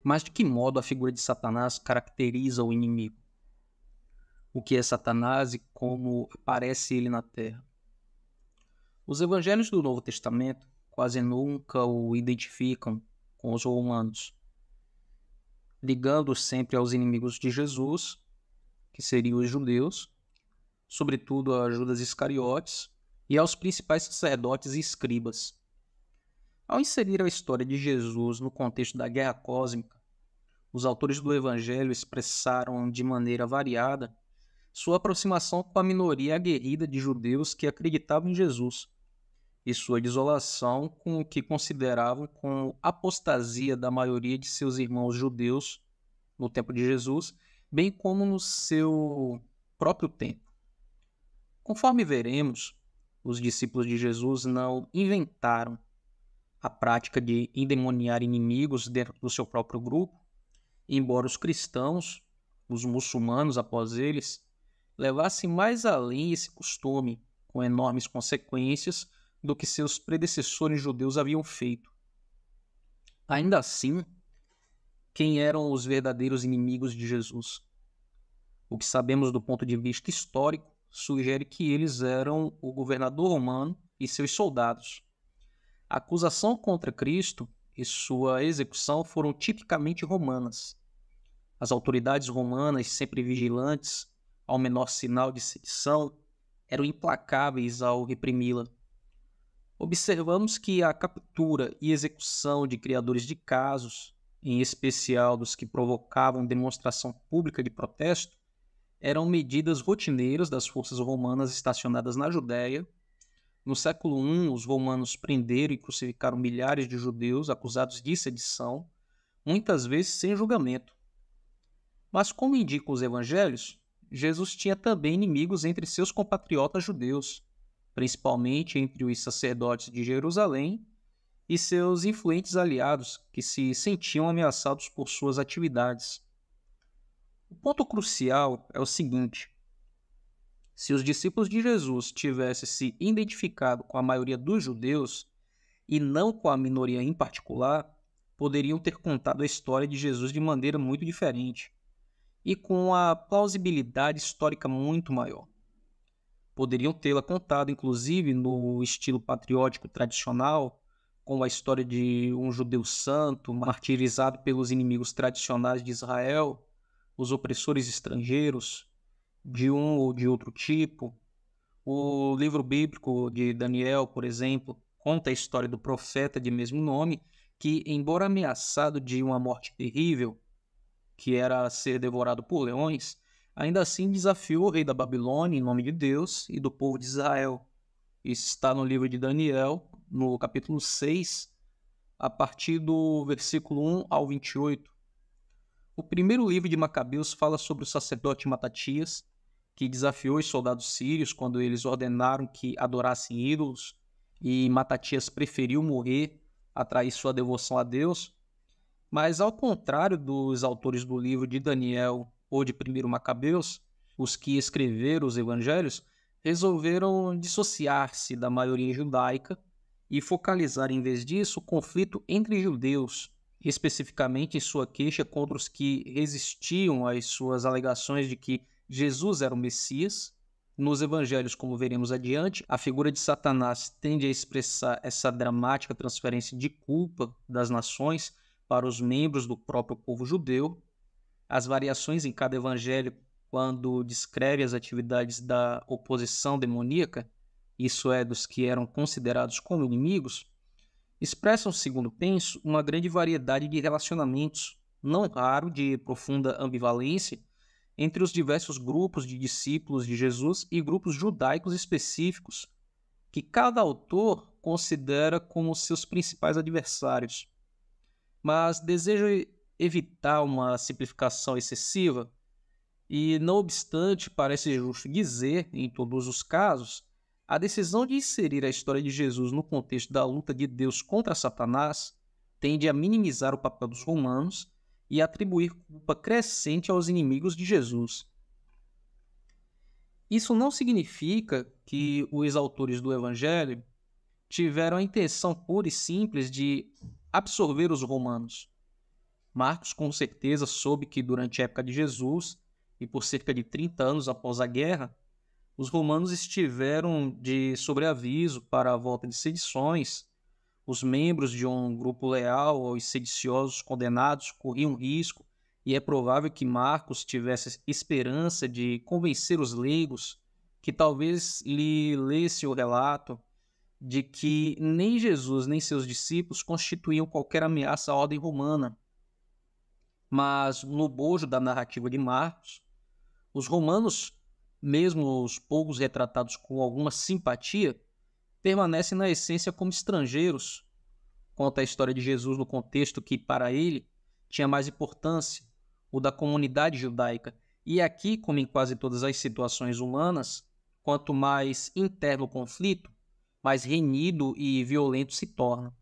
Mas de que modo a figura de Satanás caracteriza o inimigo? O que é Satanás e como aparece ele na Terra? Os evangelhos do Novo Testamento quase nunca o identificam com os romanos, ligando sempre aos inimigos de Jesus, que seriam os judeus, sobretudo a Judas Iscariotes, e aos principais sacerdotes e escribas. Ao inserir a história de Jesus no contexto da guerra cósmica, os autores do Evangelho expressaram de maneira variada sua aproximação com a minoria aguerrida de judeus que acreditavam em Jesus e sua desolação com o que consideravam como apostasia da maioria de seus irmãos judeus no tempo de Jesus, bem como no seu próprio tempo. Conforme veremos, os discípulos de Jesus não inventaram a prática de endemoniar inimigos dentro do seu próprio grupo, embora os cristãos, os muçulmanos após eles, levassem mais além esse costume, com enormes consequências, do que seus predecessores judeus haviam feito. Ainda assim, quem eram os verdadeiros inimigos de Jesus? O que sabemos do ponto de vista histórico sugere que eles eram o governador romano e seus soldados. A acusação contra Cristo e sua execução foram tipicamente romanas. As autoridades romanas, sempre vigilantes ao menor sinal de sedição, eram implacáveis ao reprimi-la. Observamos que a captura e execução de criadores de casos, em especial dos que provocavam demonstração pública de protesto, eram medidas rotineiras das forças romanas estacionadas na Judéia. No século I, os romanos prenderam e crucificaram milhares de judeus acusados de sedição, muitas vezes sem julgamento. Mas, como indicam os evangelhos, Jesus tinha também inimigos entre seus compatriotas judeus, principalmente entre os sacerdotes de Jerusalém e seus influentes aliados, que se sentiam ameaçados por suas atividades. O ponto crucial é o seguinte: se os discípulos de Jesus tivessem se identificado com a maioria dos judeus e não com a minoria em particular, poderiam ter contado a história de Jesus de maneira muito diferente e com a plausibilidade histórica muito maior. Poderiam tê-la contado, inclusive, no estilo patriótico tradicional, com a história de um judeu santo, martirizado pelos inimigos tradicionais de Israel, os opressores estrangeiros, de um ou de outro tipo. O livro bíblico de Daniel, por exemplo, conta a história do profeta de mesmo nome, que, embora ameaçado de uma morte terrível, que era ser devorado por leões, ainda assim desafiou o rei da Babilônia em nome de Deus e do povo de Israel. Isso está no livro de Daniel, no capítulo 6, a partir do versículo 1 ao 28. O primeiro livro de Macabeus fala sobre o sacerdote Matatias, que desafiou os soldados sírios quando eles ordenaram que adorassem ídolos, e Matatias preferiu morrer a trair sua devoção a Deus. Mas, ao contrário dos autores do livro de Daniel ou de 1 Macabeus, os que escreveram os evangelhos resolveram dissociar-se da maioria judaica e focalizar, em vez disso, o conflito entre judeus, especificamente em sua queixa contra os que resistiam às suas alegações de que Jesus era o Messias. Nos evangelhos, como veremos adiante, a figura de Satanás tende a expressar essa dramática transferência de culpa das nações para os membros do próprio povo judeu. As variações em cada evangelho, quando descreve as atividades da oposição demoníaca, isso é, dos que eram considerados como inimigos, expressam, segundo penso, uma grande variedade de relacionamentos, não raro de profunda ambivalência, entre os diversos grupos de discípulos de Jesus e grupos judaicos específicos, que cada autor considera como seus principais adversários. Mas desejo evitar uma simplificação excessiva e, não obstante, parece justo dizer, em todos os casos, a decisão de inserir a história de Jesus no contexto da luta de Deus contra Satanás tende a minimizar o papel dos romanos e atribuir culpa crescente aos inimigos de Jesus. Isso não significa que os autores do Evangelho tiveram a intenção pura e simples de absorver os romanos, Marcos com certeza soube que durante a época de Jesus e por cerca de 30 anos após a guerra, os romanos estiveram de sobreaviso para a volta de sedições. Os membros de um grupo leal aos sediciosos condenados corriam risco, e é provável que Marcos tivesse esperança de convencer os leigos que talvez lhe lesse o relato de que nem Jesus nem seus discípulos constituíam qualquer ameaça à ordem romana. Mas no bojo da narrativa de Marcos, os romanos, mesmo os poucos retratados com alguma simpatia, permanecem na essência como estrangeiros. Conta a história de Jesus no contexto que, para ele, tinha mais importância, o da comunidade judaica. E aqui, como em quase todas as situações humanas, quanto mais interno o conflito, mais renhido e violento se torna.